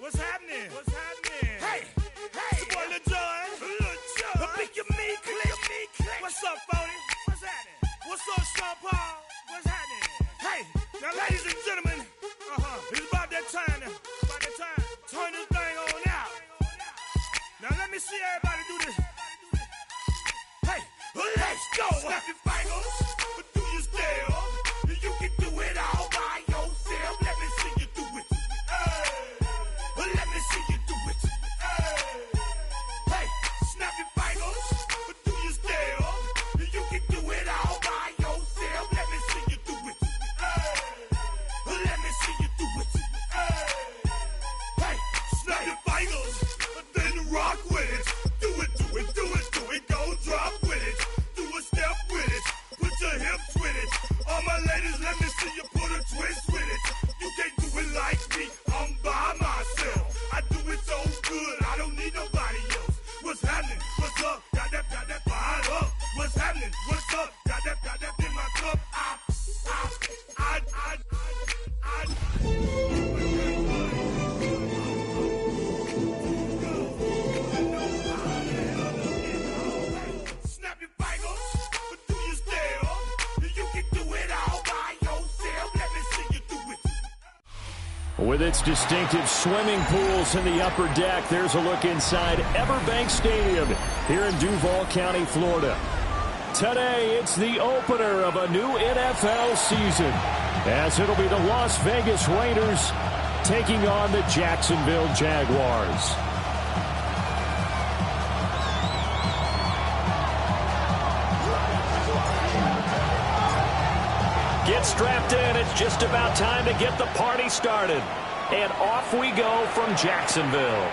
What's happening? What's happening? Hey, hey, it's your boy Lil Jon. Lil Jon. The big me click. What's up, Phony? What's happening? What's up, Sean Paul? What's happening? Hey, now, ladies and gentlemen, it's about that time. Turn this thing on out. Now let me see everybody do this. Hey, let's go. Snap your fingers, do your step. You can do it all by yourself. Let me see you do it. Let me see you do it. Hey, snap your fingers, do your step. You can do it all by yourself. Let me see you do it. Let me see you do it. Hey, snap your fingers, then rock with it. Do it, go drop with it. Do a step with it, put your hips with it. All my ladies, let me see you put a twist with it. You can't do it like me, I'm by myself. I do it so good, I don't need nobody else. What's happening? What's up? Got that fired up. What's happening? What's up? Got that in my cup. Snap your fingers, do your step. You can do it all by yourself. Let me see you do it. With its distinctive swimming pools in the upper deck, there's a look inside Everbank Stadium here in Duval County, Florida. Today, it's the opener of a new NFL season, as it'll be the Las Vegas Raiders taking on the Jacksonville Jaguars. Get strapped in. It's just about time to get the party started. And off we go from Jacksonville.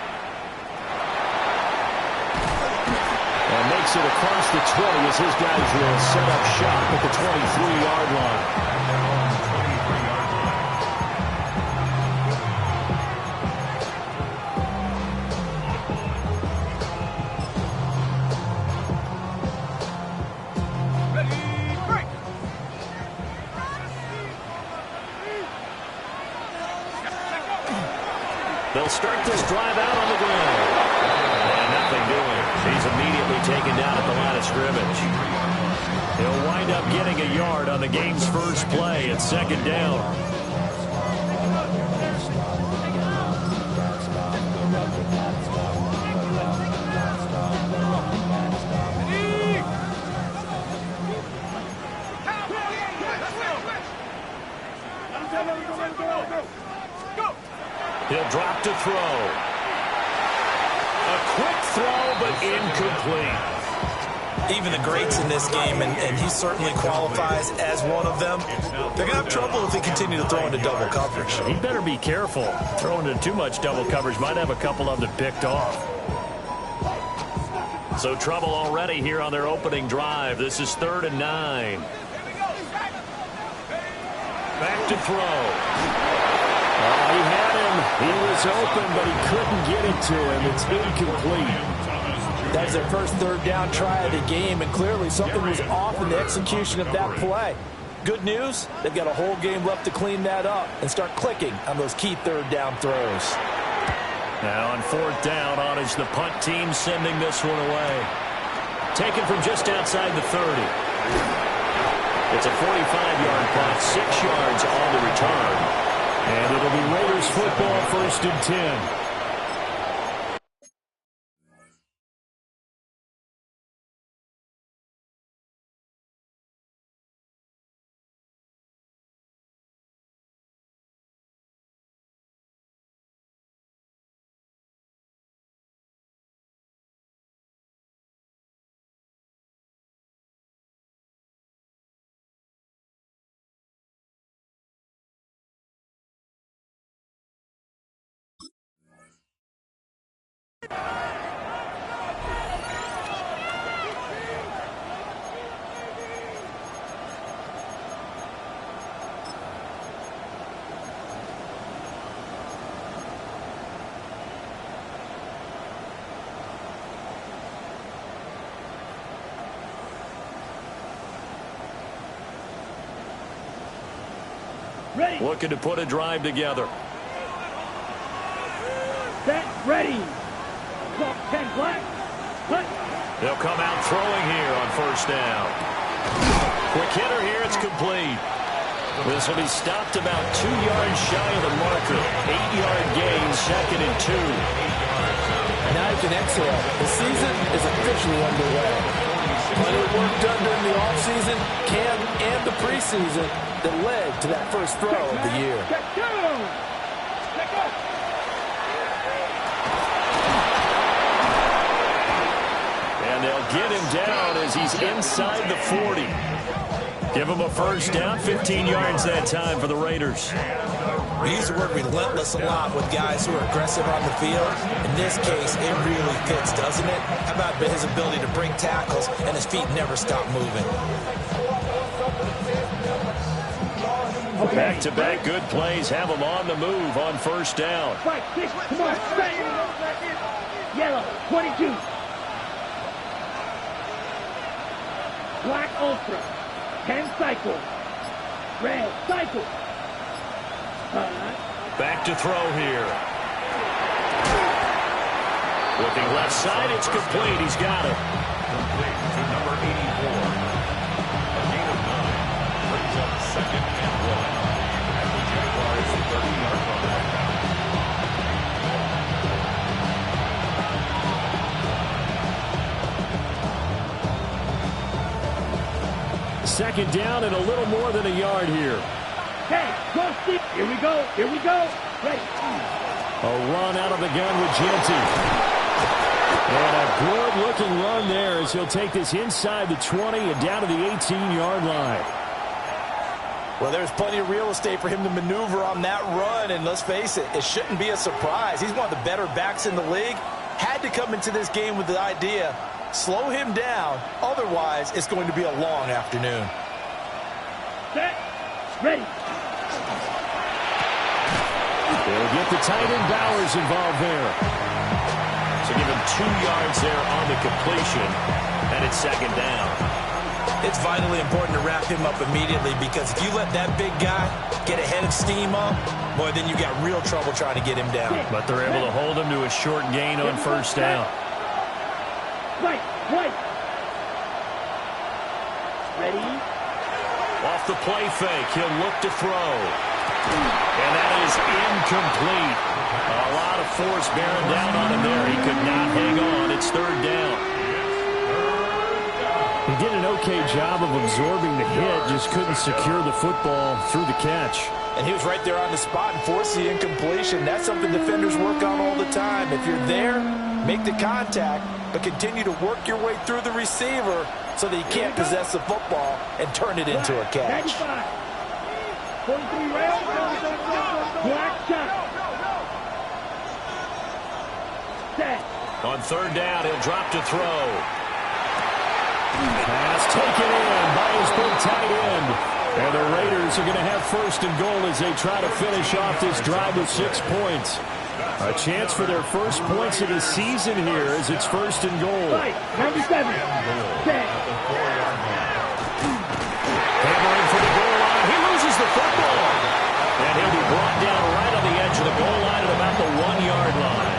And makes it across the 20 as his guys will set up shop at the 23-yard line. They'll start this drive out on the ground. And nothing doing. He's immediately taken down at the line of scrimmage. He'll wind up getting a yard on the game's first play at second down. He'll drop to throw. A quick throw, but incomplete. Even the greats in this game, and he certainly qualifies as one of them, they're going to have trouble if they continue to throw into double coverage. He better be careful. Throwing into too much double coverage might have a couple of them picked off. So trouble already here on their opening drive. This is 3rd and 9. Back to throw. He had him. He was open, but he couldn't get it to him. It's incomplete. That's their first 3rd down try of the game, and clearly something was off in the execution of that play. Good news, they've got a whole game left to clean that up and start clicking on those key 3rd down throws. Now on 4th down, on is the punt team sending this one away. Taken from just outside the 30. It's a 45-yard punt, 6 yards on the return. And it'll be Raiders football, 1st and 10. Looking to put a drive together. Ready. 10 black. They'll come out throwing here on first down. Quick hitter here, it's complete. This will be stopped about 2 yards shy of the marker. 8-yard gain, 2nd and 2. Now you can exhale. The season is officially underway. Plenty of work done during the offseason, camp, and the preseason that led to that first throw of the year. And they'll get him down as he's inside the 40. Give him a first down, 15 yards that time for the Raiders. We use the word relentless a lot with guys who are aggressive on the field. In this case, it really fits, doesn't it? How about his ability to break tackles and his feet never stop moving? Back-to-back good plays have him on the move on first down. Come on, straight. Yellow, 22. Black Ultra, 10 cycles. Red cycle. Back to throw here. Looking left side, it's complete. He's got it. Complete to number 84. A gain of 9 brings up 2nd and 1. At the Jaguars' 30-yard line. Second down and a little more than a yard here. Hey, go Steve. Here we go. Here we go. Ready. A run out of the gun with Genty. And a good-looking run there as he'll take this inside the 20 and down to the 18-yard line. Well, there's plenty of real estate for him to maneuver on that run, and let's face it, it shouldn't be a surprise. He's one of the better backs in the league. Had to come into this game with the idea, slow him down, otherwise it's going to be a long afternoon. Set. Ready. They'll get the tight end Bowers involved there. So give him 2 yards there on the completion, and it's second down. It's vitally important to wrap him up immediately because if you let that big guy get a head of steam up, boy, then you got real trouble trying to get him down. But they're able to hold him to a short gain on first down. Right. Ready. Off the play fake, he'll look to throw. And that is incomplete. A lot of force bearing down on him there. He could not hang on. It's third down. He did an okay job of absorbing the hit, just couldn't secure the football through the catch. And he was right there on the spot and forced the incompletion. That's something defenders work on all the time. If you're there, make the contact, but continue to work your way through the receiver so that he can't possess the football and turn it into a catch. 43 rounds. Black shot. Set. On third down, he'll drop to throw. Pass taken in by his big tight end. And the Raiders are going to have first and goal as they try to finish off this drive with 6 points. A chance for their first points of the season here as it's first and goal. Fight. 97. Set. Hammering for the goal line. He loses the football. And he'll be brought down right on the edge of the goal line at about the 1-yard line.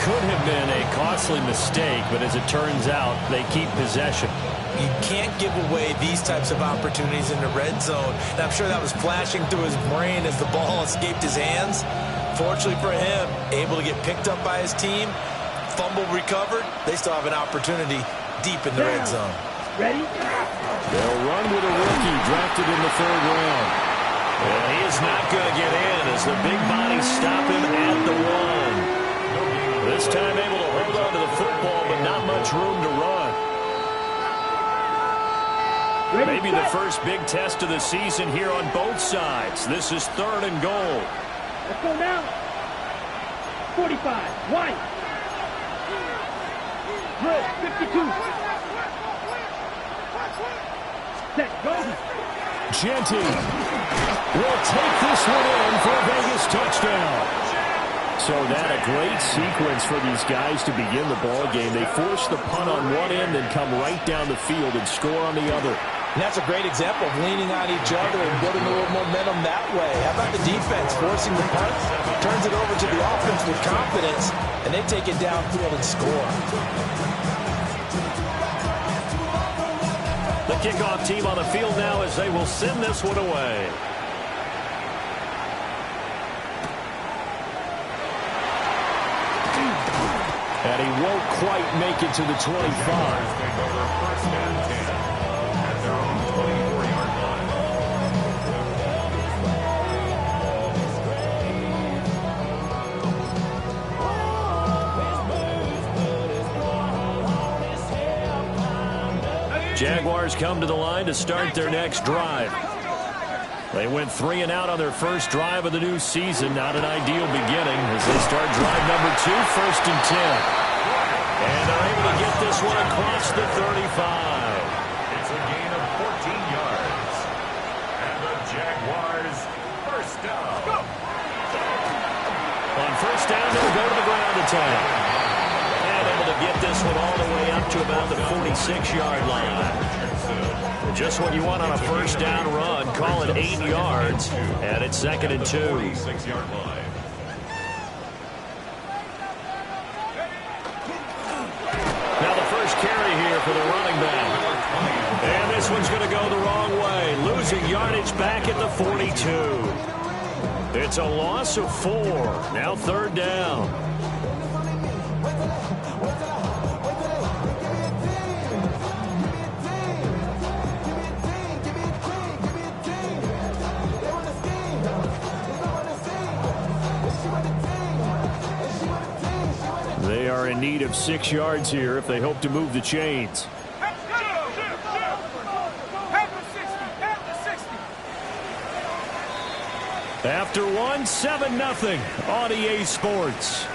Could have been a costly mistake, but as it turns out, they keep possession. You can't give away these types of opportunities in the red zone. And I'm sure that was flashing through his brain as the ball escaped his hands. Fortunately for him, able to get picked up by his team, fumble recovered. They still have an opportunity deep in the red zone. Ready? They'll run with a rookie drafted in the 3rd round. And he is not going to get in as the big bodies stop him at the 1. This time able to hold on to the football, but not much room to run. Maybe the first big test of the season here on both sides. This is 3rd and goal. Let's go now. 45. White. Red. 52. Set. Go. Genty will take this one in for a Vegas touchdown. So that a great sequence for these guys to begin the ball game. They force the punt on one end and come right down the field and score on the other. And that's a great example of leaning on each other and building a little momentum that way. How about the defense forcing the punt, turns it over to the offense with confidence, and they take it downfield and score. The kickoff team on the field now as they will send this one away. And he won't quite make it to the 25. First and 10 at their own 24-yard line. Jaguars come to the line to start their next drive. They went 3 and out on their first drive of the new season. Not an ideal beginning as they start drive number 2, first and 10. And they're able to get this one across the 35. It's a gain of 14 yards. And the Jaguars first down. On first down, they'll go to the ground attack. And able to get this one all the way up to about the 46-yard line. Just what you want on a first down run. Call it 8 yards. And it's second and 2. 46-yard line. Now the first carry here for the running back. And this one's going to go the wrong way. Losing yardage back at the 42. It's a loss of 4. Now third down. They are in need of 6 yards here if they hope to move the chains. After one, 7-0 on EA Sports.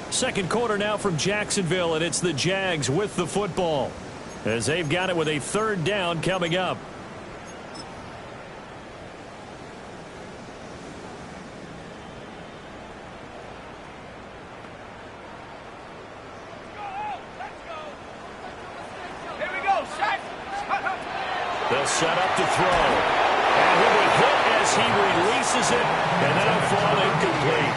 Second quarter now from Jacksonville, and it's the Jags with the football as they've got it with a third down coming up. They'll set up to throw. And he'll be hit as he releases it, and then it'll fall incomplete.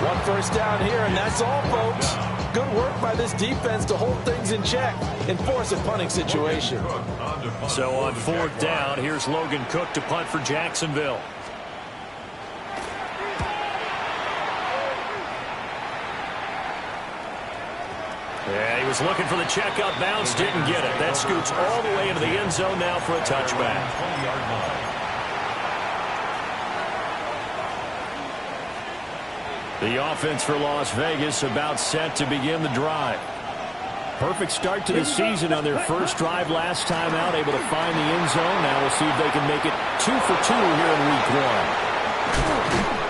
One first down here, and that's all, folks. Good work by this defense to hold things in check and force a punting situation. So on fourth down, here's Logan Cook to punt for Jacksonville. Yeah, he was looking for the checkup bounce, didn't get it. That scoots all the way into the end zone now for a touchback. The offense for Las Vegas about set to begin the drive. Perfect start to the season on their first drive last time out, able to find the end zone. Now we'll see if they can make it 2 for 2 here in week 1.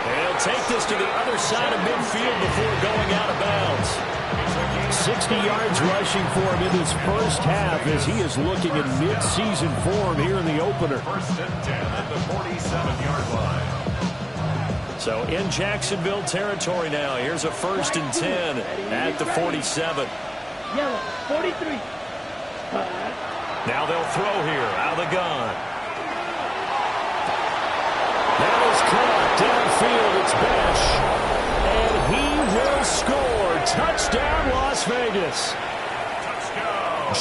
They'll take this to the other side of midfield before going out of bounds. 60 yards rushing for him in this first half as he is looking in mid-season form here in the opener. First and 10 at the 47-yard line. So in Jacksonville territory now. Here's a first and 10 at the 47. Yellow, 43. Now they'll throw here out of the gun. That is caught downfield. It's Besh. And he will score. Touchdown, Las Vegas.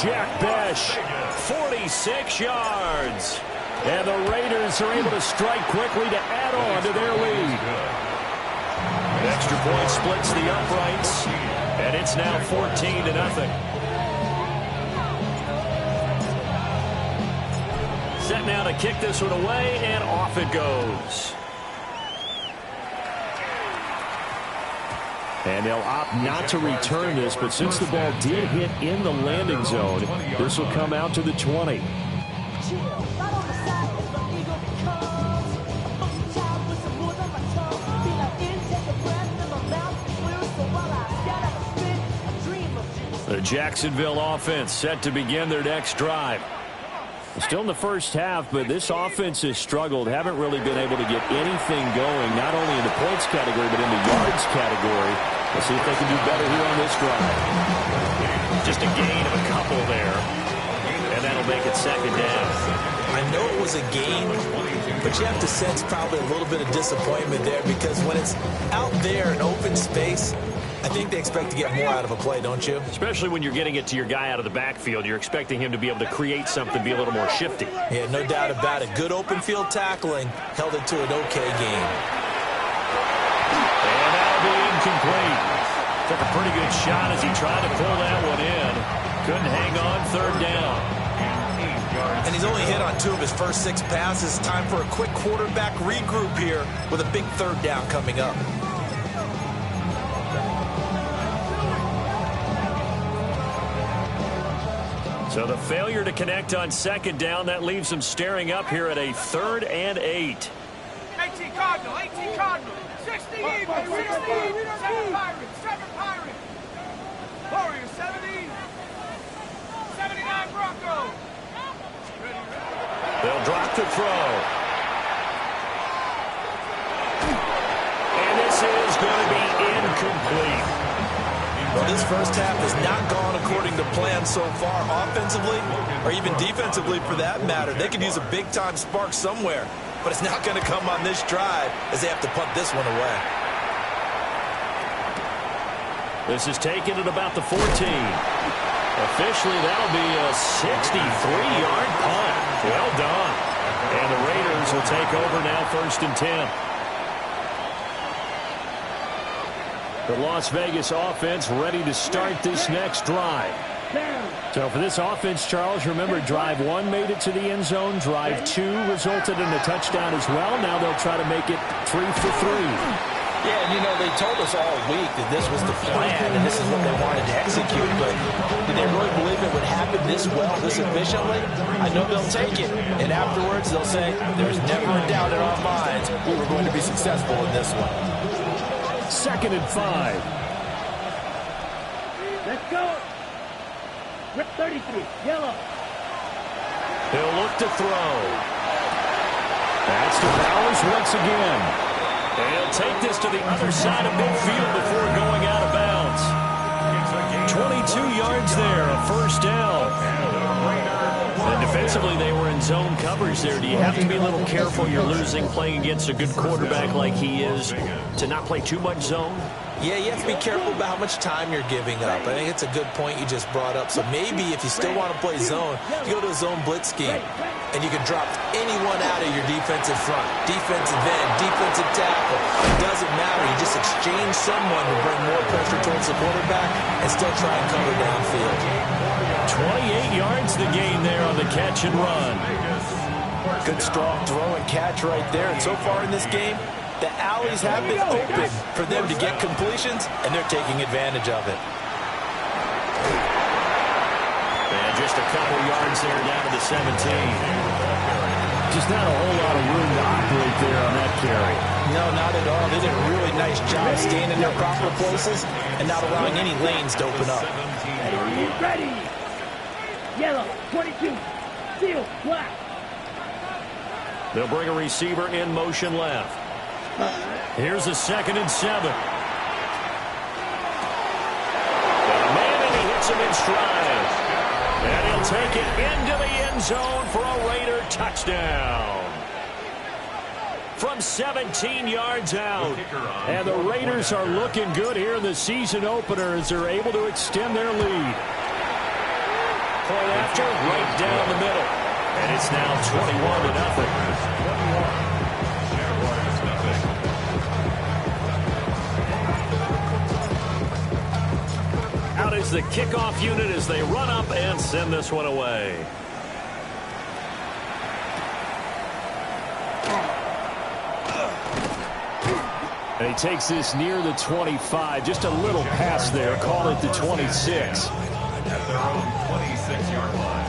Jack Besh, 46 yards. And the Raiders are able to strike quickly to add on to their lead. Extra point splits the uprights. And it's now 14-0. Set now to kick this one away, and off it goes. And they'll opt not to return this, but since the ball did hit in the landing zone, this will come out to the 20. The Jacksonville offense set to begin their next drive. Still in the first half, but this offense has struggled. Haven't really been able to get anything going, not only in the points category, but in the yards category. Let's see if they can do better here on this drive. Just a gain of a couple there. And that'll make it second down. I know it was a game, but you have to sense probably a little bit of disappointment there because when it's out there in open space, I think they expect to get more out of a play, don't you? Especially when you're getting it to your guy out of the backfield. You're expecting him to be able to create something, be a little more shifty. Yeah, no doubt about it. Good open field tackling held it to an okay game. And that'll be incomplete. Took a pretty good shot as he tried to pull that one in. Couldn't hang on, third down. And he's only hit on 2 of his first 6 passes. Time for a quick quarterback regroup here with a big third down coming up. So the failure to connect on second down, that leaves them staring up here at a 3rd and 8. 18 Cardinal, 18 Cardinal, 60 Eagles, 60, 7 Pirates, 7 Pirates. Warriors, 70, 79 Broncos. They'll drop the throw. And this is going to be incomplete. Well, this first half has not gone according to plan so far, offensively or even defensively for that matter. They could use a big-time spark somewhere, but it's not going to come on this drive as they have to punt this one away. This is taken at about the 14. Officially, that'll be a 63-yard punt. Well done. And the Raiders will take over now, 1st and 10. The Las Vegas offense ready to start this next drive. So for this offense, Charles, remember, drive 1 made it to the end zone. Drive 2 resulted in a touchdown as well. Now they'll try to make it 3 for 3. Yeah, and you know, they told us all week that this was the plan and this is what they wanted to execute, but did they really believe it would happen this well, this efficiently? I know they'll take it, and afterwards they'll say, there's never a doubt in our minds we were going to be successful in this one. 2nd and 5. Let's go. Rip 33, yellow. He'll look to throw. That's to Powers once again. He'll take this to the other side of midfield before going out of bounds. 22 yards there, a 1st down. And defensively, they were in zone coverage there. Do you have to be a little careful? You're losing, playing against a good quarterback like he is, to not play too much zone? Yeah, you have to be careful about how much time you're giving up. I think it's a good point you just brought up. So maybe if you still want to play zone, you go to a zone blitz scheme. And you can drop anyone out of your defensive front. Defensive end, defensive tackle. It doesn't matter. You just exchange someone to bring more pressure towards the quarterback and still try and cover downfield. 28 yards the gain there on the catch and run. Good strong throw and catch right there. And so far in this game, the alleys have been open for them to get completions, and they're taking advantage of it. And just a couple yards there down to the 17. Just not a whole lot of room to operate there on that carry. No, not at all. They did a really nice job staying in their proper places and not allowing any lanes to open up. Ready. Yellow, 22, steel, black. They'll bring a receiver in motion left. Here's a 2nd and 7. Man, and he hits him in stride. And he'll take it into the end zone for a Raider touchdown. From 17 yards out. And the Raiders are looking good here in the season opener as they're able to extend their lead. Point after, right down the middle. And it's now 21-0. Out is the kickoff unit as they run up and send this one away. And he takes this near the 25. Just a little pass there. Call it the 26. At their own 26-yard line.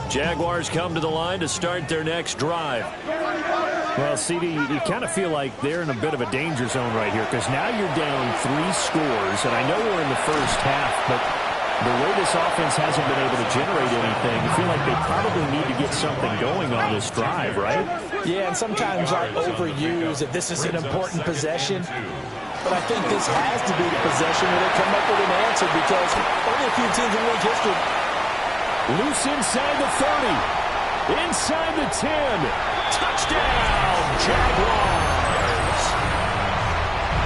Jaguars come to the line to start their next drive. Well, CD, you kind of feel like they're in a bit of a danger zone right here because now you're down 3 scores, and I know we're in the first half, but The way this offense hasn't been able to generate anything, you feel like they probably need to get something going on this drive, right? Yeah, and sometimes I overuse that this is an important possession. But I think this has to be the possession where they come up with an answer because only a few teams in league history. Loose inside the 30. Inside the 10. Touchdown, Jaguars.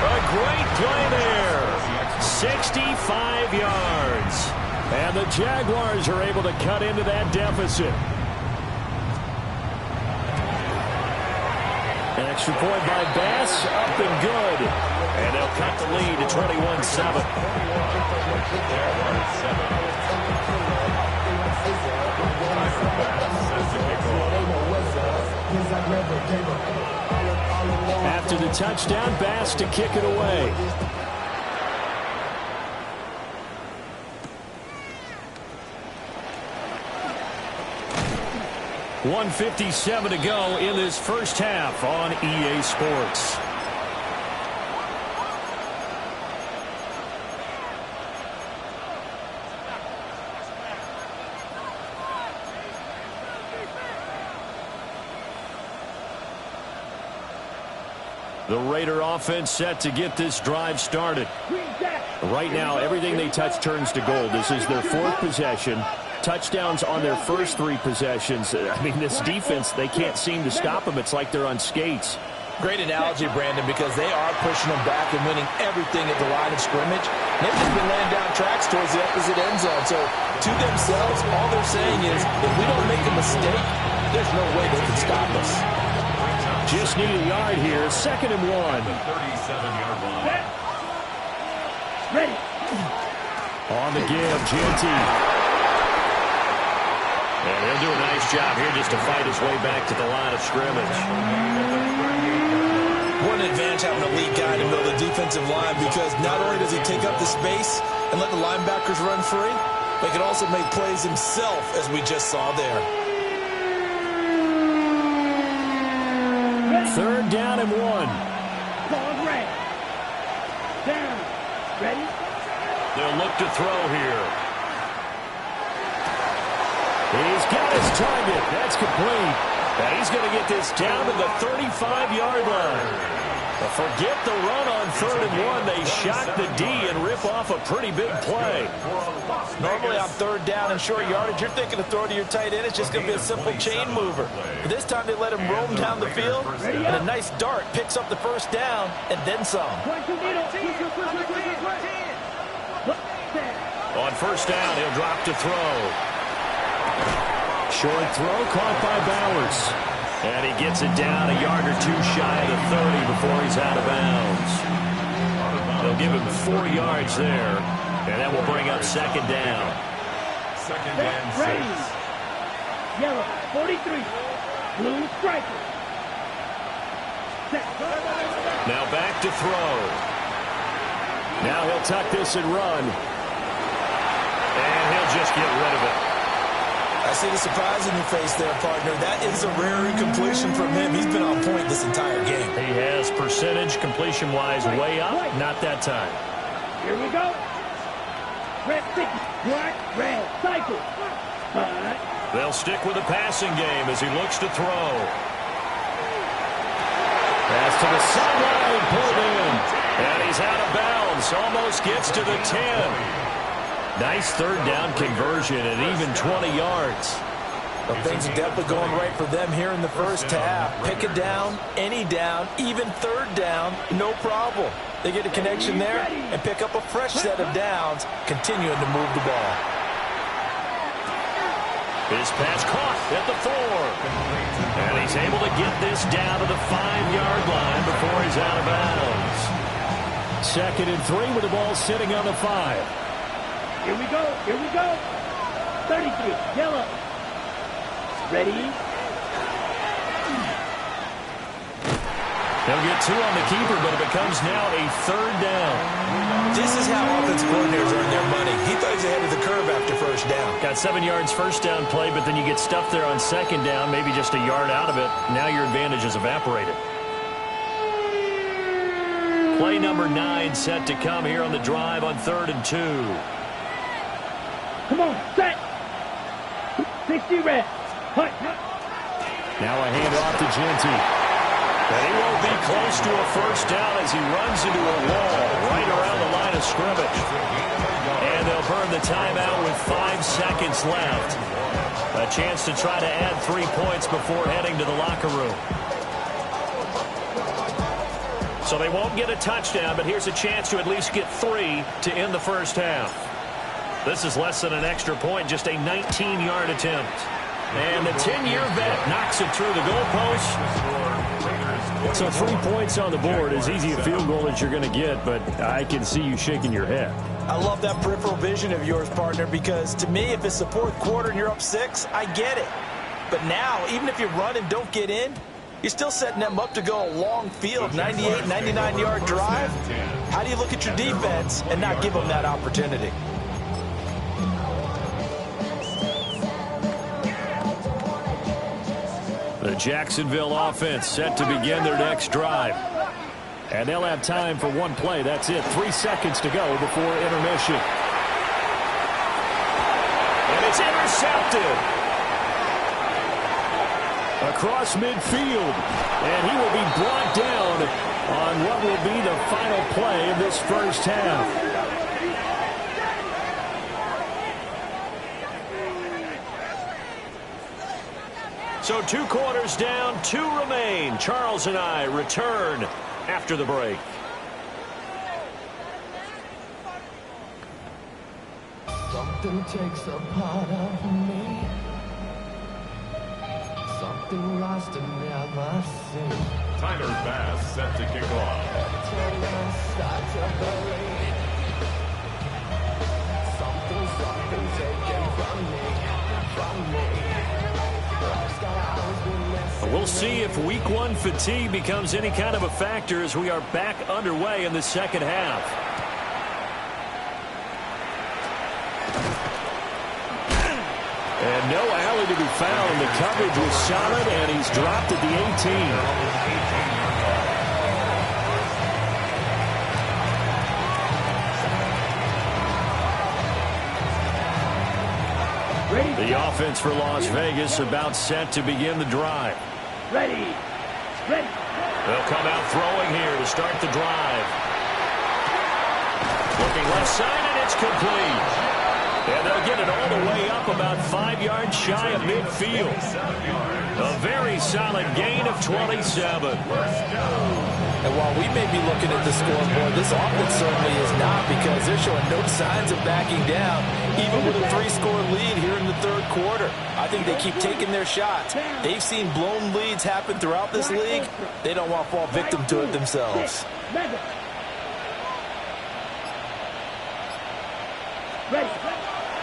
A great play there. 65 yards. And the Jaguars are able to cut into that deficit. An extra point by Bass, up and good. And they'll cut the lead to 21-7. After the touchdown, Bass to kick it away. .157 to go in this first half on EA Sports. The Raider offense set to get this drive started. Right now, everything they touch turns to gold. This is their fourth possession. Touchdowns on their first three possessions. I mean, this defense, they can't seem to stop them. It's like they're on skates. Great analogy, Brandon, because they are pushing them back and winning everything at the line of scrimmage. They've just been laying down tracks towards the opposite end zone. So, to themselves, all they're saying is, if we don't make a mistake, there's no way they can stop us. Just need a yard here. 2nd and 1. 37-yard line. Ready. On the give, Genty. And he'll do a nice job here just to fight his way back to the line of scrimmage. What an advantage having a lead guy to build a defensive line, because not only does he take up the space and let the linebackers run free, but he can also make plays himself, as we just saw there. 3rd down and 1. Ball red. Down. Ready? They'll look to throw here. He's got his target. That's complete. And he's going to get this down to the 35-yard line. But forget the run on 3rd and 1. They shock the D and rip off a pretty big play. Normally on 3rd down and short yardage, you're thinking to throw to your tight end. It's just going to be a simple chain mover. But this time they let him roam down the field, and a nice dart picks up the 1st down and then some. On 1st down, he'll drop to throw. Short throw caught by Bowers. And he gets it down a yard or two shy of the 30 before he's out of bounds. They'll give him 4 yards there. And that will bring up 2nd down. 2nd and 6. Ready. Yellow, 43. Blue striker. Set. Now back to throw. Now he'll tuck this and run. And he'll just get rid of it. I see the surprise in your face there, partner. That is a rare incompletion from him. He's been on point this entire game. He has percentage completion-wise way up. Not that time. Here we go. Red sticky. Black, red. Cycle. But They'll stick with the passing game as he looks to throw. Pass to the sideline, pulled in. And he's out of bounds. Almost gets to the 10. Nice 3rd down conversion at even 20 yards. Well, things are definitely going right for them here in the first half. Pick it down, any down, even 3rd down, no problem. They get a connection there and pick up a fresh set of downs, continuing to move the ball. His pass caught at the 4. And he's able to get this down to the 5-yard line before he's out of bounds. 2nd and 3 with the ball sitting on the 5. here we go. Here we go. 33. Yellow. Ready. They'll get 2 on the keeper, but it becomes now a 3rd down. This is how offensive coordinators earn their money. He thought he was ahead of the curve after 1st down. Got 7 yards 1st down play, but then you get stuffed there on 2nd down, maybe just a yard out of it. Now your advantage is evaporated. Play number 9 set to come here on the drive on 3rd and 2. on, set. 60 reps. Hut. Now a handoff to Genty. And he won't be close to a first down as he runs into a wall right around the line of scrimmage. And they'll burn the timeout with 5 seconds left. A chance to try to add 3 points before heading to the locker room. So they won't get a touchdown, but here's a chance to at least get 3 to end the first half. This is less than an extra point, just a 19-yard attempt. And the 10-year vet knocks it through the goalpost. So 3 points on the board, as easy a field goal as you're going to get, but I can see you shaking your head. I love that peripheral vision of yours, partner, because to me, if it's the fourth quarter and you're up 6, I get it. But now, even if you run and don't get in, you're still setting them up to go a long field, 98, 99-yard drive. How do you look at your defense and not give them that opportunity? The Jacksonville offense set to begin their next drive. And they'll have time for one play. That's it. 3 seconds to go before intermission. And it's intercepted. Across midfield. And he will be brought down on what will be the final play of this first half. So 2 quarters down, 2 remain. Charles and I return after the break. Something takes a part of me. Something lost and never seen. Tyler Bass set to kick off. Till I start to believe. Something taken from me. We'll see if week 1 fatigue becomes any kind of a factor as we are back underway in the second half. And no alley to be found. The coverage was solid, and he's dropped at the 18. The offense for Las Vegas about set to begin the drive. Ready. They'll come out throwing here to start the drive. Looking left side, and it's complete. And they'll get it all the way up about 5 yards shy of midfield. A very solid gain of 27. And while we may be looking at the scoreboard, this offense certainly is not, because they're showing no signs of backing down, even with a 3-score lead here in the third quarter. I think they keep taking their shots. They've seen blown leads happen throughout this league. They don't want to fall victim to it themselves.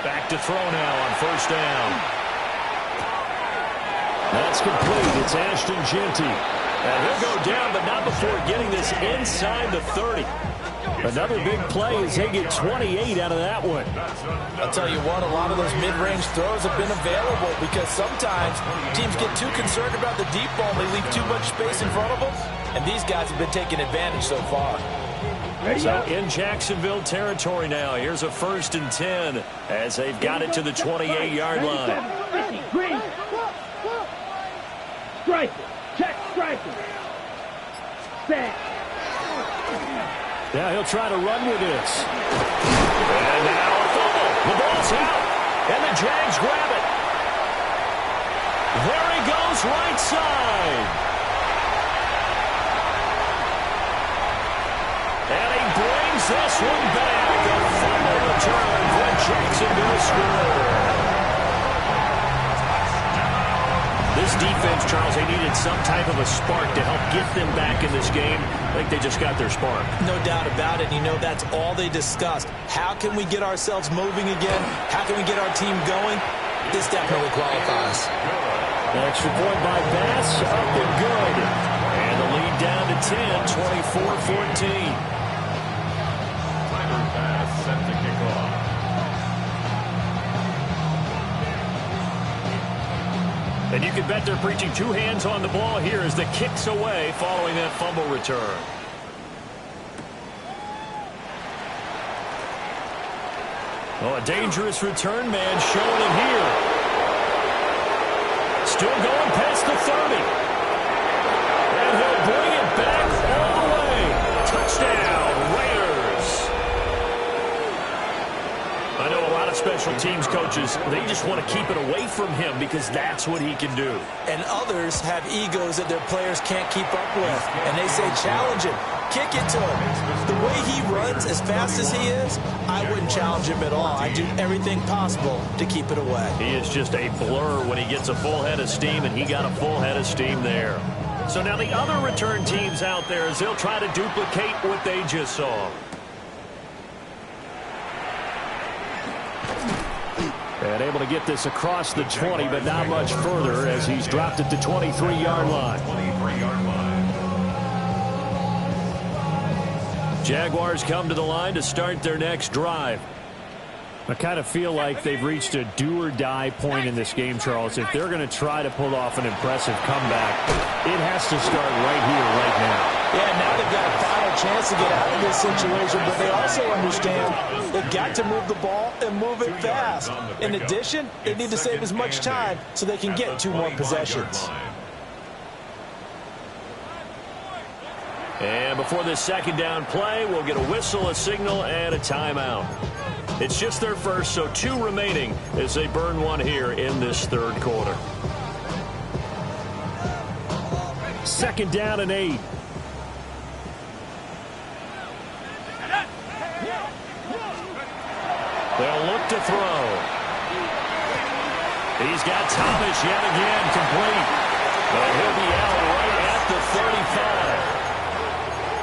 Back to throw now on first down. That's complete. It's Ashton Genty. And he'll go down, but not before getting this inside the 30. Another big play as they get 28 out of that one. I'll tell you what, a lot of those mid-range throws have been available, because sometimes teams get too concerned about the deep ball. They leave too much space in front of them, and these guys have been taking advantage so far. So in Jacksonville territory now. Here's a 1st and 10 as they've got it to the 28-yard line. Green. Striker. Check striker. Set. Now he'll try to run with this. And now a fumble. The ball's out. And the Jags grab it. There he goes, right side. And he brings this one back. A fumble return for Jacksonville score. This defense, Charles, they needed some type of a spark to help get them back in this game. I think they just got their spark. No doubt about it. You know, that's all they discussed. How can we get ourselves moving again? How can we get our team going? This definitely qualifies. An extra point by Bass, up and good. And the lead down to 10, 24-14. Tyler Bass set to kick off. And you can bet they're preaching 2 hands on the ball here as the kick's away following that fumble return. Oh, a dangerous return man showing it here. Still going past the 30. And he'll bring it back all the way. Touchdown, Raiders. I know a lot of special teams coaches, they just want to keep it away from him because that's what he can do. And others have egos that their players can't keep up with. And they say challenge him. Kick it to him. The way he runs as fast as he is, I wouldn't challenge him at all. I'd do everything possible to keep it away. He is just a blur when he gets a full head of steam, and he got a full head of steam there. So now the other return teams out there as they'll try to duplicate what they just saw. And able to get this across the 20, but not much further as he's dropped at the 23-yard line. 23-yard line. Jaguars come to the line to start their next drive. I kind of feel like they've reached a do-or-die point in this game, Charles. If they're going to try to pull off an impressive comeback, it has to start right here, right now. Yeah, now they've got a final chance to get out of this situation, but they also understand they've got to move the ball and move it fast. In addition, they need to save as much time so they can get 2 more possessions. And before this second down play, we'll get a whistle, a signal, and a timeout. It's just their first, so 2 remaining as they burn one here in this third quarter. Second down and 8. They'll look to throw. He's got Thomas yet again complete. But he'll be out right at the 35.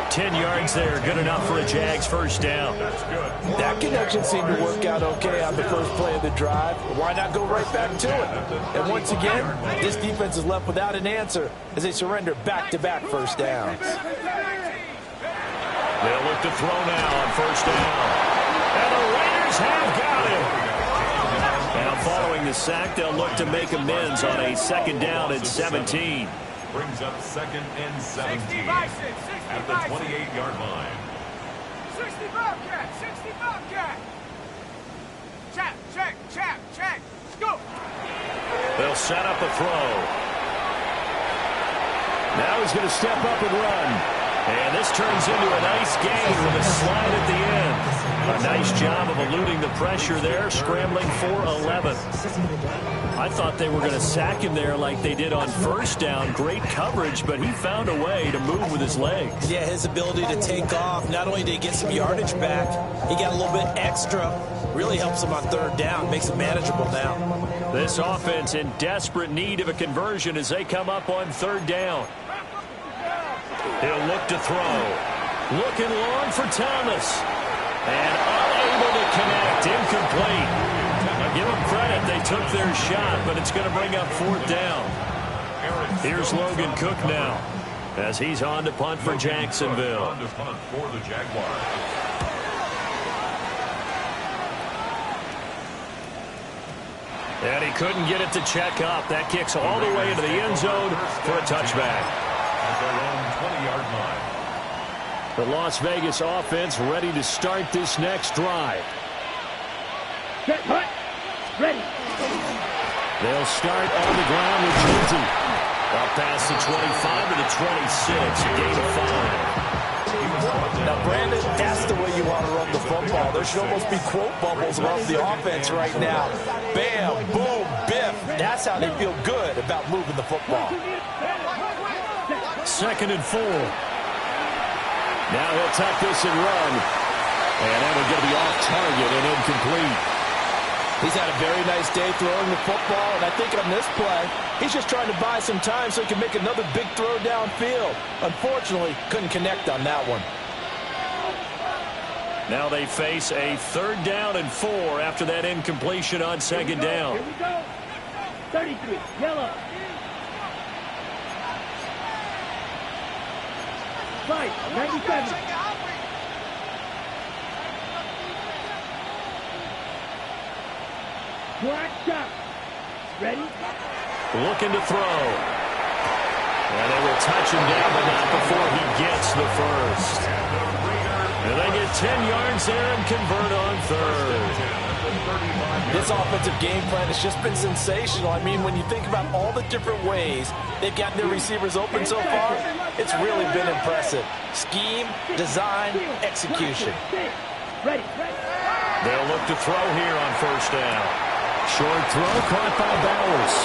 10 yards there, good enough for a Jags first down. That's good. That connection seemed to work out okay on the first play of the drive. Why not go right back to it? And once again, this defense is left without an answer as they surrender back-to-back first downs. They'll look to throw now on first down. And the Raiders have got it. Now following the sack, they'll look to make amends on a second down and 17. Brings up 2nd and 17 at the 28-yard line. 60 Bobcat, 60 Bobcat. Check. Go. They'll set up a throw. Now he's going to step up and run. And this turns into a nice gain with a slide at the end. A nice job of eluding the pressure there, scrambling for 11. I thought they were going to sack him there like they did on first down. Great coverage, but he found a way to move with his legs. Yeah, his ability to take off, not only did he get some yardage back, he got a little bit extra. Really helps him on third down, makes it manageable now. This offense in desperate need of a conversion as they come up on third down. He'll look to throw. Looking long for Thomas. And unable to connect. Incomplete. Now give them credit. They took their shot, but it's going to bring up fourth down. Here's Logan Cook now as he's on to punt for Jacksonville. On to punt for the Jaguars. And he couldn't get it to check up. That kicks all the way into the end zone for a touchback. At their own 20-yard line. The Las Vegas offense ready to start this next drive. Set, hut, ready. They'll start on the ground with Jonesy. Up past the 25 to the 26, a gain of 5. Now, Brandon, that's the way you want to run the football. There should almost be quote bubbles around the offense right now. Bam, boom, biff. That's how they feel good about moving the football. 2nd and 4. Now he'll tuck this and run. And that will get to be off target and incomplete. He's had a very nice day throwing the football, and I think on this play, he's just trying to buy some time so he can make another big throw downfield. Unfortunately, couldn't connect on that one. Now they face a 3rd down and 4 after that incompletion on 2nd down. Here we go. 33, yellow. Fight, 97. Black shot. Ready? Looking to throw. And they will touch him down, but not before he gets the first. And they get 10 yards there and convert on 3rd. This offensive game plan has just been sensational. I mean, when you think about all the different ways they've gotten their receivers open so far, it's really been impressive. Scheme, design, execution. They'll look to throw here on first down. Short throw caught by Bowers.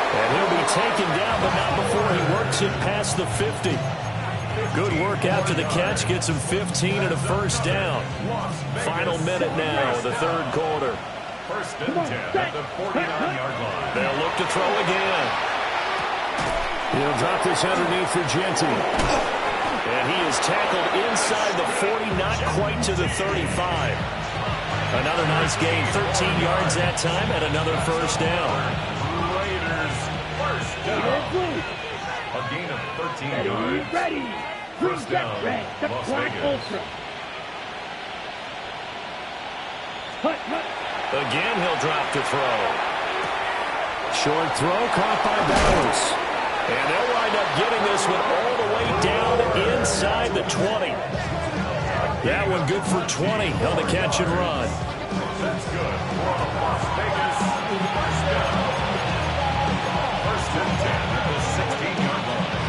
And he'll be taken down, but not before he works it past the 50. Good work after the catch. Gets him 15 and a first down. Final minute now of the third quarter. First and 10 at the 49-yard line. They'll look to throw again. He'll drop this underneath for Genti. And he is tackled inside the 40, not quite to the 35. Another nice gain, 13 yards that time, and another first down. Raiders first down. A gain of 13 yards. Ready. First down, Las Vegas. Again, he'll drop to throw. Short throw caught by Bowers. And they'll wind up getting this one all the way down inside the 20. That one good for 20 on the catch and run. That's good for Las Vegas. First down. First and 10 at the 16-yard line.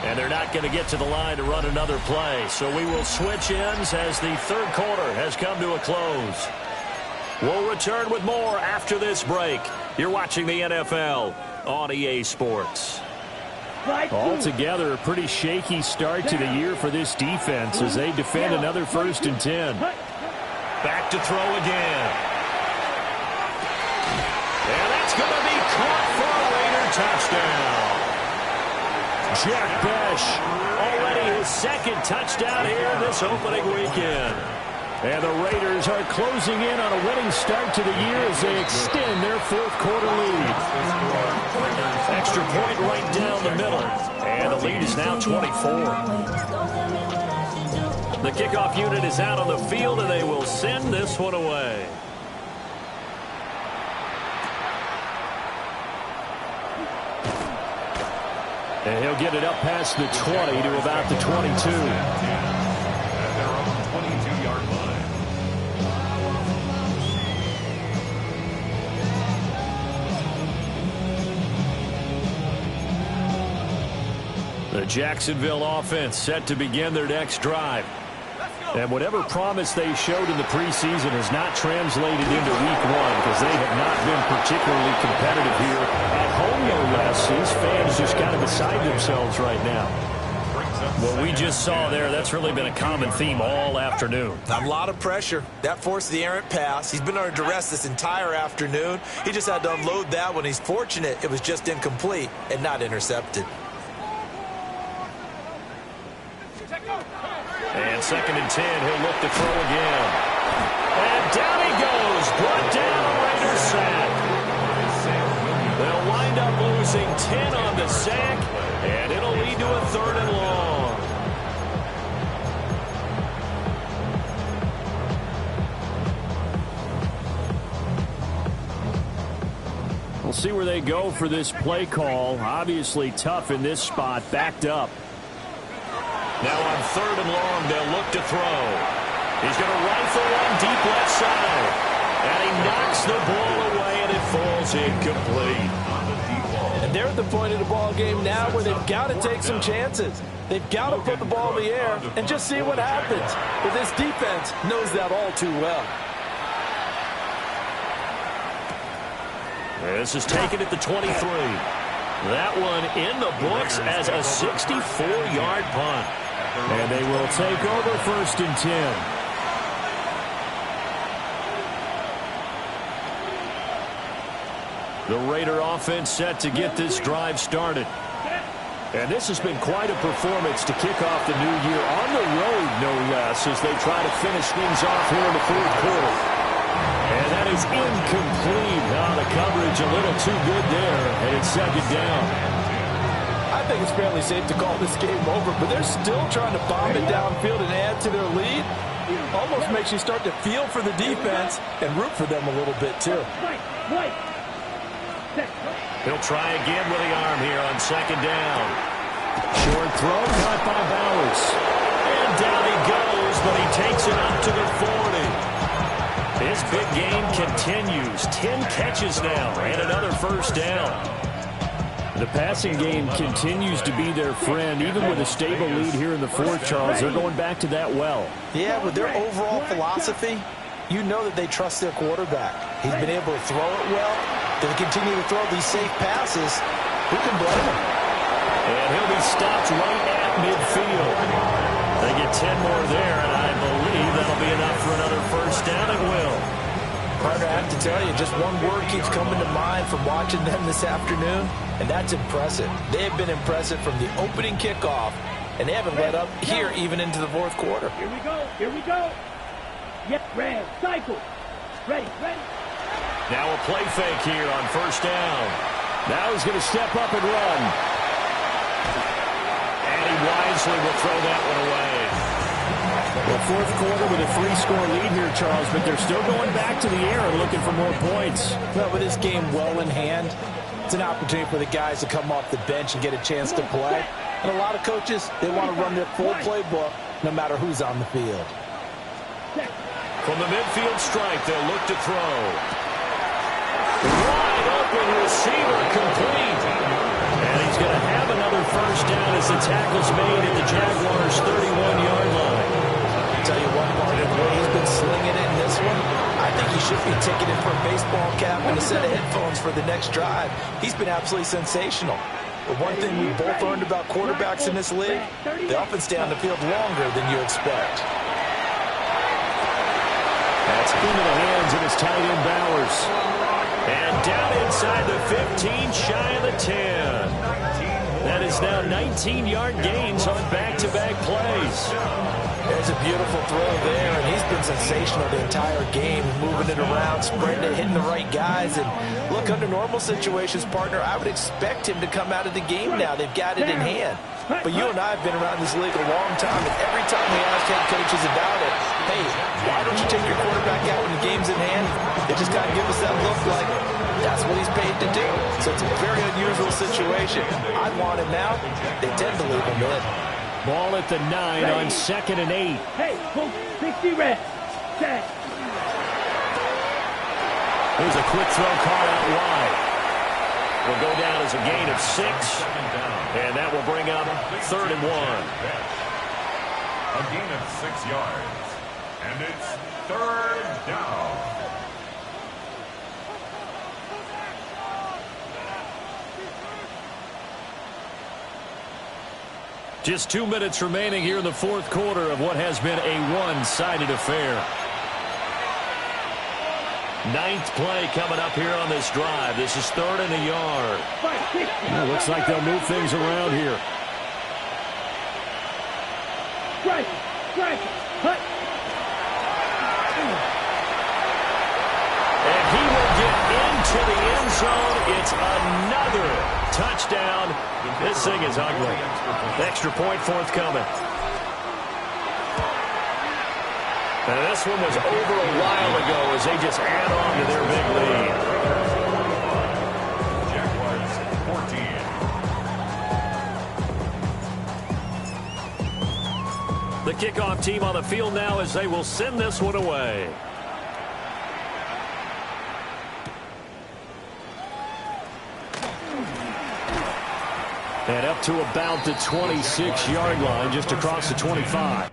And they're not going to get to the line to run another play. So we will switch ends as the third quarter has come to a close. We'll return with more after this break. You're watching the NFL on EA Sports. Altogether, a pretty shaky start to the year for this defense as they defend another first and 10. Back to throw again. And that's going to be caught for a Raider touchdown. Jack Besh, already his second touchdown here this opening weekend. And the Raiders are closing in on a winning start to the year as they extend their fourth quarter lead. Extra point right down the middle. And the lead is now 24. The kickoff unit is out on the field, and they will send this one away. And he'll get it up past the 20 to about the 22. And they're on the 22-yard line. The Jacksonville offense set to begin their next drive. And whatever promise they showed in the preseason has not translated into week one because they have not been particularly competitive here. At home, no less. These fans just kind of beside themselves right now. What we just saw there, that's really been a common theme all afternoon. A lot of pressure. That forced the errant pass. He's been under duress this entire afternoon. He just had to unload that one. He's fortunate it was just incomplete and not intercepted. And second and 10, he'll look to throw again. And down he goes. Brought down, Raiders sack. They'll wind up losing 10 on the sack, and it'll lead to a third and long. We'll see where they go for this play call. Obviously tough in this spot, backed up. Now on third and long, they'll look to throw. He's going to rifle one deep left side. And he knocks the ball away, and it falls incomplete. And they're at the point of the ball game now where they've got to take some chances. They've got to put the ball in the air and just see what happens. But this defense knows that all too well. This is taken at the 23. That one in the books as a 64-yard punt. And they will take over first and 10. The Raider offense set to get this drive started. And this has been quite a performance to kick off the new year on the road, no less, as they try to finish things off here in the fourth quarter. And that is incomplete. The coverage a little too good there, and it's second down. I think it's fairly safe to call this game over, but they're still trying to bomb it downfield and add to their lead. Almost makes you start to feel for the defense and root for them a little bit, too. He'll try again with the arm here on second down. Short throw caught by Bowers. And down he goes, but he takes it up to the 40. His big game continues. 10 catches now and another first down. The passing game continues to be their friend. Even with a stable lead here in the fourth, Charles, they're going back to that well. Yeah, with their overall philosophy, you know that they trust their quarterback. He's been able to throw it well. They'll continue to throw these safe passes. Who can blame him? And he'll be stopped right at midfield. They get 10 more there, and I believe that'll be enough for another first down. It will. Partner, I have to tell you, just one word keeps coming to mind from watching them this afternoon, and that's impressive. They have been impressive from the opening kickoff, and they haven't let up here even into the fourth quarter. Here we go. Here we go. Yep, red, cycle. Ready, ready. Now a play fake here on first down. Now he's going to step up and run. And he wisely will throw that one away. The fourth quarter with a 3-score lead here, Charles, but they're still going back to the air and looking for more points. Well, with this game well in hand, it's an opportunity for the guys to come off the bench and get a chance to play. And a lot of coaches, they want to run their full playbook no matter who's on the field. From the midfield stripe, they'll look to throw. Wide open receiver complete. And he's going to have another first down as the tackle's made at the Jaguars' 31-yard line. I'll tell you one part of the way he's been slinging it in this one, I think he should be ticketed for a baseball cap and a set of headphones for the next drive. He's been absolutely sensational. But one thing we both learned about quarterbacks in this league, they often stay on the field longer than you expect. That's into the hands of his tight end Bowers. And down inside the 15, shy of the 10. That is now 19-yard gains on back-to-back plays. There's a beautiful throw there, and he's been sensational the entire game, moving it around, spreading it, hitting the right guys. And look, under normal situations, partner, I would expect him to come out of the game now. They've got it in hand. But you and I have been around this league a long time, and every time we ask head coaches about it, hey, why don't you take your quarterback out when the game's in hand? They just kind of give us that look like that's what he's paid to do. So it's a very unusual situation. I want him out. They tend to leave him in. Ball at the 9 on 2nd and 8. Hey, 60 reps. Check. Here's a quick throw call out wide. Will go down as a gain of 6. And that will bring up 3rd and 1. A gain of 6 yards. And it's 3rd down. Just 2 minutes remaining here in the fourth quarter of what has been a one-sided affair. 9th play coming up here on this drive. This is 3rd and a yard. It looks like they'll move things around here. Strike, cut. And he will get into the end zone. It's another touchdown. This thing is ugly. Extra point forthcoming. And this one was over a while ago as they just add on to their big lead. Jaguars 14. The kickoff team on the field now as they will send this one away. And up to about the 26-yard line, just across the 25.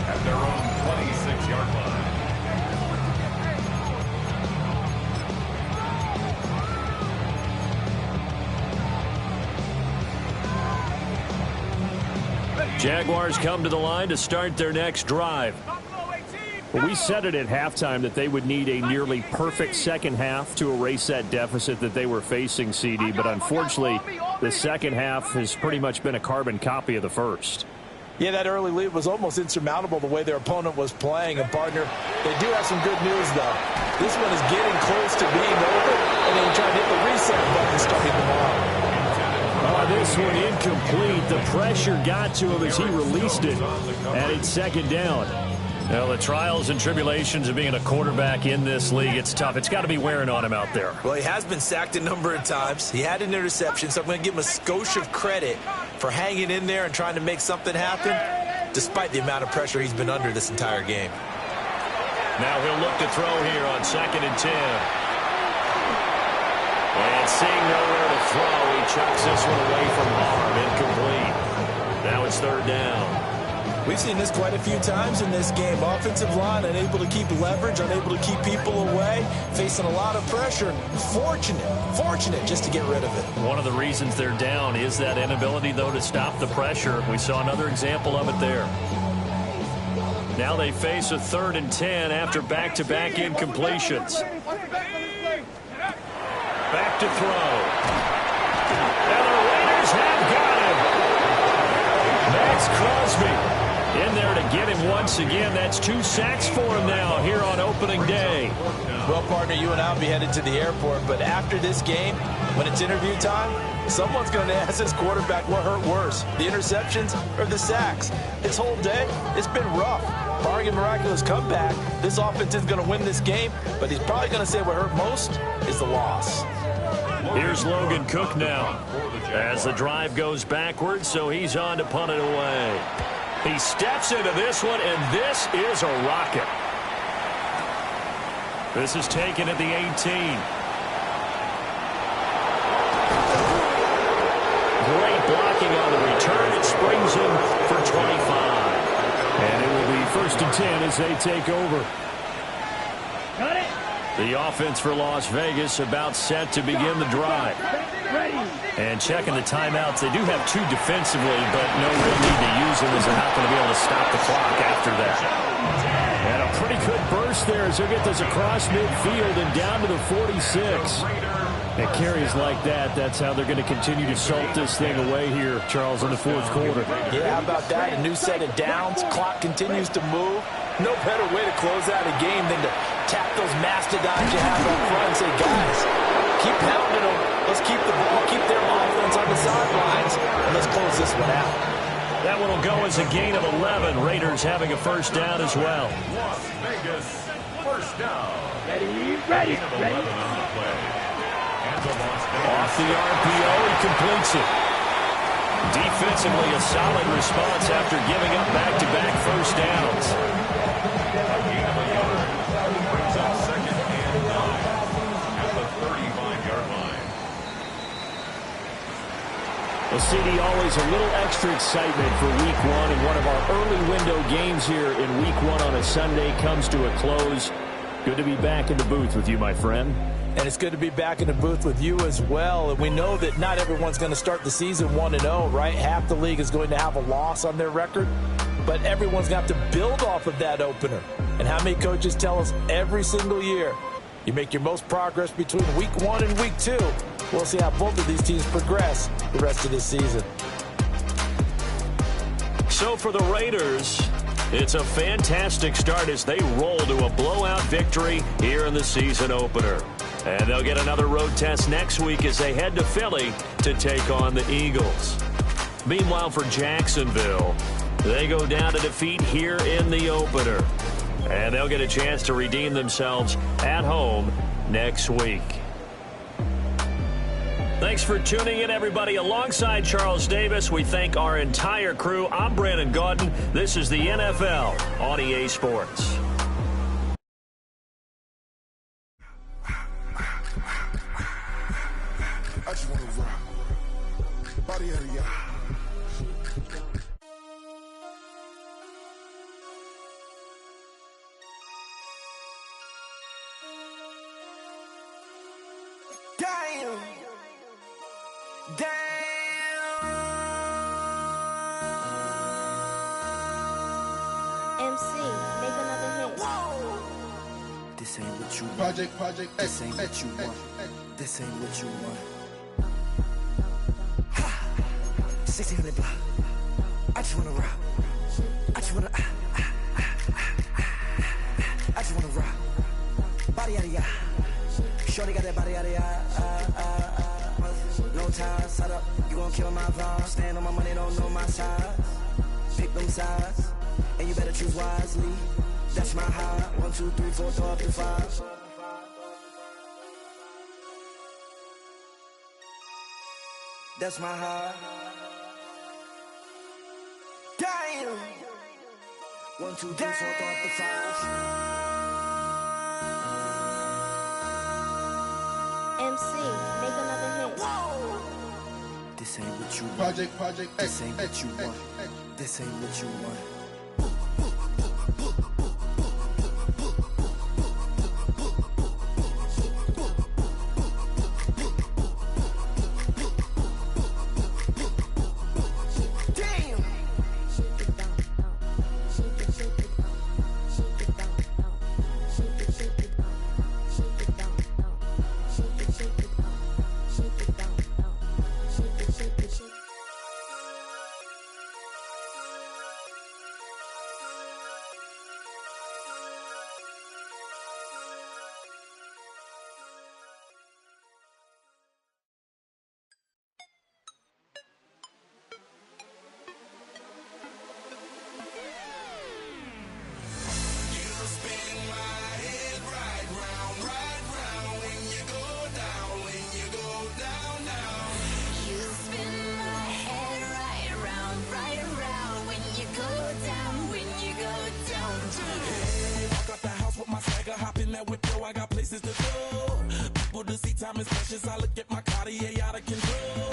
At their own 26-yard line. Jaguars come to the line to start their next drive. Well, we said it at halftime that they would need a nearly perfect second half to erase that deficit that they were facing, CD. But unfortunately, the second half has pretty much been a carbon copy of the first. Yeah, that early lead was almost insurmountable the way their opponent was playing. And, partner, they do have some good news, though. This one is getting close to being over, and they try to hit the reset button starting tomorrow. Well, I this one incomplete. The pressure got to him as he released it, and it's second down. Well, the trials and tribulations of being a quarterback in this league, it's tough. It's got to be wearing on him out there. Well, he has been sacked a number of times. He had an interception, so I'm going to give him a skosh of credit for hanging in there and trying to make something happen, despite the amount of pressure he's been under this entire game. Now he'll look to throw here on 2nd and 10. And seeing nowhere to throw, he chucks this one away from harm, incomplete. Now it's 3rd down. We've seen this quite a few times in this game. Offensive line unable to keep leverage, unable to keep people away, facing a lot of pressure. Fortunate just to get rid of it. One of the reasons they're down is that inability, though, to stop the pressure. We saw another example of it there. Now they face a 3rd and 10 after back-to-back incompletions. Back to throw. And the Raiders have got him. Max Crosby in there to get him once again. That's 2 sacks for him now here on opening day. Well, partner, you and I will be headed to the airport, but after this game, when it's interview time, someone's going to ask this quarterback what hurt worse, the interceptions or the sacks. His whole day, it's been rough. Barring a miraculous comeback, this offense is going to win this game, but he's probably going to say what hurt most is the loss. Here's Logan Cook now as the drive goes backwards, so he's on to punt it away. He steps into this one, and this is a rocket. This is taken at the 18. Great blocking on the return. It springs him for 25. And it will be 1st and 10 as they take over. Got it. The offense for Las Vegas about set to begin the drive. And checking the timeouts. They do have 2 defensively, but no real need to use them as they're not going to be able to stop the clock after that. And a pretty good burst there as they'll get this across midfield and down to the 46. And carries like that, that's how they're going to continue to salt this thing away here, Charles, in the 4th quarter. Yeah, how about that? A new set of downs. Clock continues to move. No better way to close out a game than to tap those mastodons you have up front and say, guys, keep pounding them. Let's keep the ball, keep their offense on the sidelines, and let's close this one out. That one will go as a gain of 11. Raiders having a 1st down as well. Las Vegas, 1st down. Ready. Off the RPO, he completes it. Defensively, a solid response after giving up back-to-back 1st downs. A gain of 11 brings up 2nd and 9 at the 35-yard line. Well, CD, always a little extra excitement for Week 1, and one of our early window games here in Week 1 on a Sunday comes to a close. Good to be back in the booth with you, my friend. And it's good to be back in the booth with you as well. And we know that not everyone's going to start the season 1-0, right? Half the league is going to have a loss on their record. But everyone's going to have to build off of that opener. And how many coaches tell us every single year, you make your most progress between Week 1 and Week 2. We'll see how both of these teams progress the rest of this season. So for the Raiders, it's a fantastic start as they roll to a blowout victory here in the season opener. And they'll get another road test next week as they head to Philly to take on the Eagles. Meanwhile, for Jacksonville, they go down to defeat here in the opener. And they'll get a chance to redeem themselves at home next week. Thanks for tuning in, everybody. Alongside Charles Davis, we thank our entire crew. I'm Brandon Gaudin. This is the NFL on EA Sports. I just want to rock. Body of the Damn. MC, make another hit. This ain't what you want. Project. This ain't what you want. This ain't what you want. 1600 block. I just wanna rock. I just wanna. I just wanna rock. Body out of ya. Shorty got that body out of ya. Long time, side up. You gon' kill my vibe. Stand on my money, don't know my size. Pick them sides, and you better choose wisely. That's my high. 1, 2, 3, 4, throw up to 5. That's my high. Damn. 1, 2, 3, 4, throw up to 5. MC, make another hit. Whoa. This ain't what you want. Project, This ain't what you want. This ain't what you want. I got places to go. People to see, time is precious. I look at my Cartier out of control.